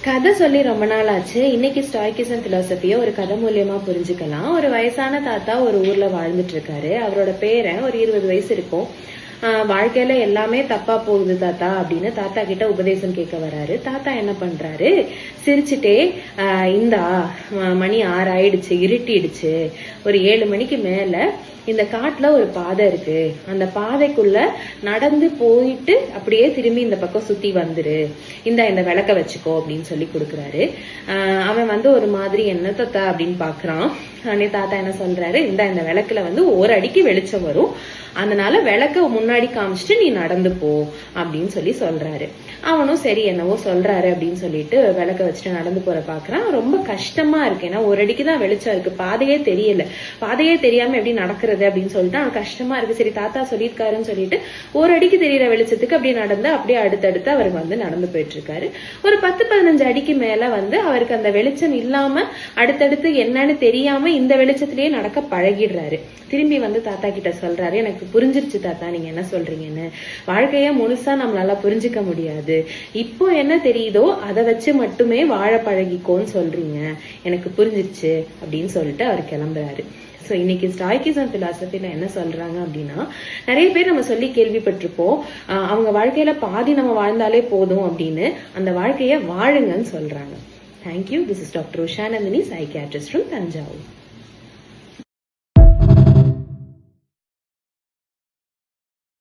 கதை சொல்லி ரொம்ப நாள் ஆச்சு. இன்னைக்கு ஸ்டாய்கிசம் பிலாசபியை ஒரு கதை மூலியமா புரிஞ்சுக்கலாம். ஒரு வயசான தாத்தா ஒரு ஊர்ல வாழ்ந்துட்டு இருக்காரு. அவரோட பேரன் ஒரு 20 வயசு இருக்கும். வாழ்க்கையில எல்லாமே தப்பா போகுது தாத்தா அப்படின்னு தாத்தா கிட்ட உபதேசம் கேட்க வராரு. தாத்தா என்ன பண்றாரு, சிரிச்சுட்டே இந்தா மணி 6 ஆயிடுச்சு, இருட்டிடுச்சு, ஒரு 7 மணிக்கு மேல இந்த காட்டுல ஒரு பாதை இருக்கு, அந்த பாதைக்குள்ள நடந்து போயிட்டு அப்படியே திரும்பி இந்த பக்கம் சுத்தி வந்துரு, இந்த விளக்க வச்சுக்கோ அப்படின்னு சொல்லி கொடுக்குறாரு. அவன் ஒரு மாதிரி என்ன தாத்தா அப்படின்னு பாக்குறான். அன்னை தாத்தா என்ன சொல்றாரு, இந்த விளக்குல ஒரு அடிக்கு வெளிச்சம் வரும், அதனால விளக்க முன்னாடி காமிச்சிட்டு நீ நடந்து போ அப்படின்னு சொல்லி சொல்றாரு. அவனும் சரி என்னவோ சொல்றாரு அப்படின்னு சொல்லிட்டு விளக்க வச்சுட்டு நடந்து போற பாக்குறான். ரொம்ப கஷ்டமா இருக்கு, ஏன்னா ஒரு அடிக்குதான் வெளிச்சம் இருக்கு, பாதையே தெரியல, பாதையே தெரியாம எப்படி நடக்கிறது அப்படின்னு சொல்லிட்டு அவன் கஷ்டமா இருக்கு. சரி தாத்தா சொல்லியிருக்காருன்னு சொல்லிட்டு ஒரு அடிக்கு தெரியற வெளிச்சத்துக்கு அப்படியே நடந்து அப்படியே அடுத்தடுத்து அவருக்கு நடந்து போயிட்டு இருக்காரு. ஒரு 10-15 அடிக்கு மேல அவருக்கு அந்த வெளிச்சம் இல்லாம அடுத்தடுத்து என்னன்னு தெரியாம இந்த வெளிச்சத்திலேயே நடக்க பழகிடுறாரு. திரும்பி தாத்தா கிட்ட சொல்றாரு, எனக்கு புரிஞ்சிருச்சு தாத்தா நீங்க என்ன சொல்றீங்கன்னு, வாழ்க்கைய முழுசா நம்மளால புரிஞ்சுக்க முடியாது, இப்போ என்ன தெரியுதோ அதை வச்சு மட்டுமே வாழ பழகிக்கோன்னு சொல்றீங்க, எனக்கு புரிஞ்சிருச்சு அப்படின்னு சொல்லிட்டு அவர் கிளம்புறாரு. ஸோ இன்னைக்கு ஸ்டாய்கிசம் பிலாசபில என்ன சொல்றாங்க அப்படின்னா, நிறைய பேர் நம்ம சொல்லி கேள்விப்பட்டிருப்போம், அவங்க வாழ்க்கையில பாதி நம்ம வாழ்ந்தாலே போதும் அப்படின்னு. அந்த வாழ்க்கைய வாழுங்கன்னு சொல்றாங்க. Thank you. This is doctor Usha Nandini, psychiatrist from Thanjavur.